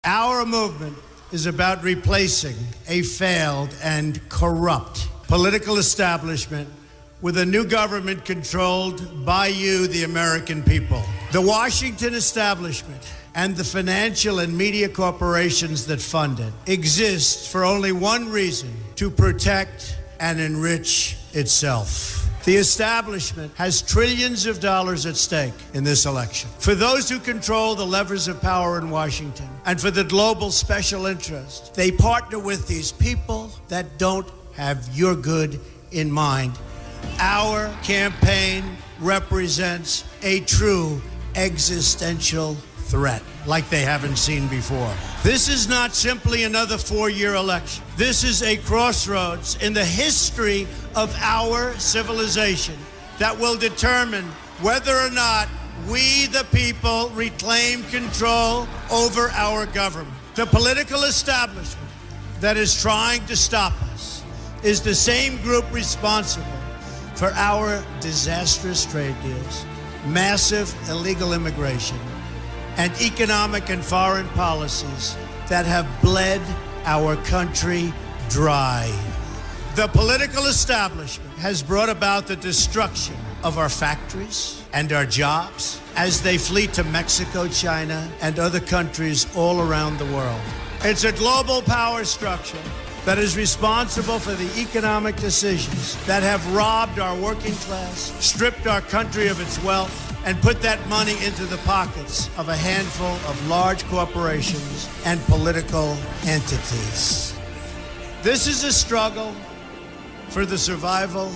Our movement is about replacing a failed and corrupt political establishment with a new government controlled by you, the American people. The Washington establishment and the financial and media corporations that fund it exist for only one reason: to protect and enrich itself. The establishment has trillions of dollars at stake in this election. For those who control the levers of power in Washington and for the global special interest, they partner with these people that don't have your good in mind. Our campaign represents a true existential threat like they haven't seen before. This is not simply another four-year election. This is a crossroads in the history of our civilization that will determine whether or not we, the people, reclaim control over our government. The political establishment that is trying to stop us is the same group responsible for our disastrous trade deals, massive illegal immigration, and economic and foreign policies that have bled our country dry. The political establishment has brought about the destruction of our factories and our jobs as they flee to Mexico, China, and other countries all around the world. It's a global power structure that is responsible for the economic decisions that have robbed our working class, stripped our country of its wealth, and put that money into the pockets of a handful of large corporations and political entities. This is a struggle for the survival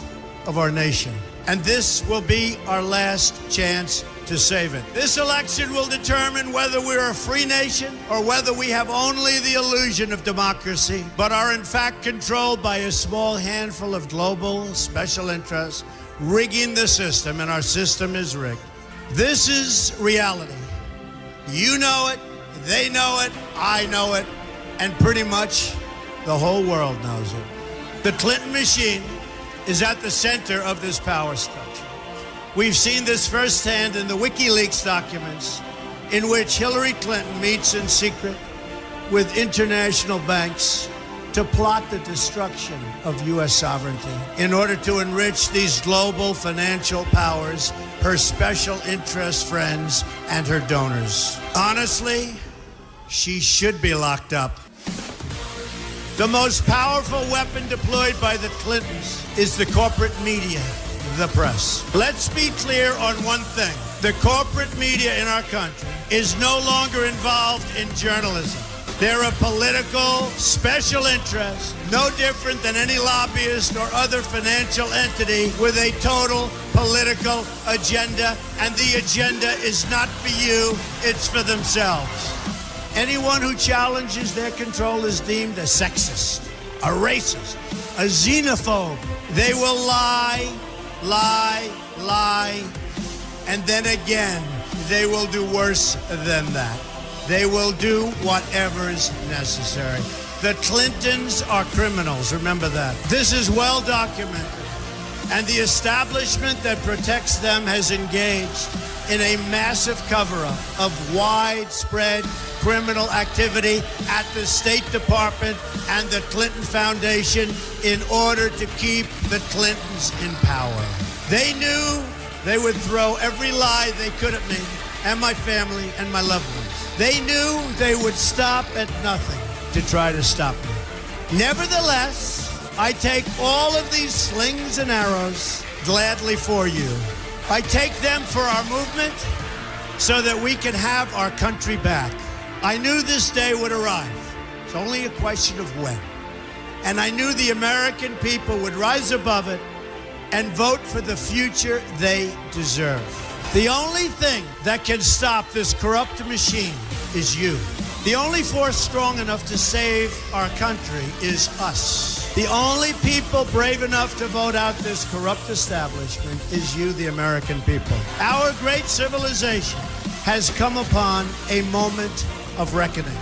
of our nation, and this will be our last chance to save it. This election will determine whether we're a free nation or whether we have only the illusion of democracy, but are in fact controlled by a small handful of global special interests rigging the system, and our system is rigged. This is reality. You know it, they know it, I know it, and pretty much the whole world knows it. The Clinton machine is at the center of this power structure. We've seen this firsthand in the WikiLeaks documents, in which Hillary Clinton meets in secret with international banks to plot the destruction of U.S. sovereignty in order to enrich these global financial powers, her special interest friends, and her donors. Honestly, she should be locked up. The most powerful weapon deployed by the Clintons is the corporate media, the press. Let's be clear on one thing. The corporate media in our country is no longer involved in journalism. They're a political special interest, no different than any lobbyist or other financial entity with a total political agenda, and the agenda is not for you, it's for themselves. Anyone who challenges their control is deemed a sexist, a racist, a xenophobe. They will lie, and then again, they will do worse than that. They will do whatever is necessary. The Clintons are criminals, remember that. This is well documented, and the establishment that protects them has engaged in a massive cover-up of widespread criminal activity at the State Department and the Clinton Foundation in order to keep the Clintons in power. They knew they would throw every lie they could at me and my family and my loved ones. They knew they would stop at nothing to try to stop me. Nevertheless, I take all of these slings and arrows gladly for you. I take them for our movement so that we can have our country back. I knew this day would arrive. It's only a question of when. And I knew the American people would rise above it and vote for the future they deserve. The only thing that can stop this corrupt machine is you. The only force strong enough to save our country is us. The only people brave enough to vote out this corrupt establishment is you, the American people. Our great civilization has come upon a moment of reckoning.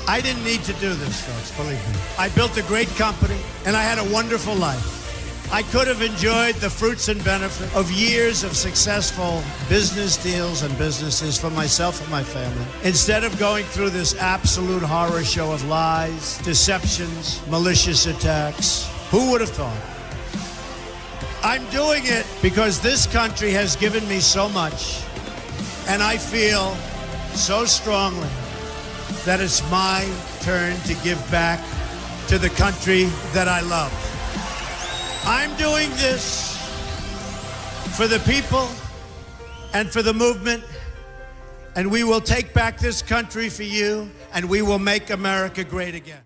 I didn't need to do this, folks, believe me. I built a great company, and I had a wonderful life. I could have enjoyed the fruits and benefit of years of successful business deals and businesses for myself and my family, instead of going through this absolute horror show of lies, deceptions, malicious attacks. Who would have thought? I'm doing it because this country has given me so much, and I feel so strongly that it's my turn to give back to the country that I love. I'm doing this for the people and for the movement, and we will take back this country for you, and we will make America great again.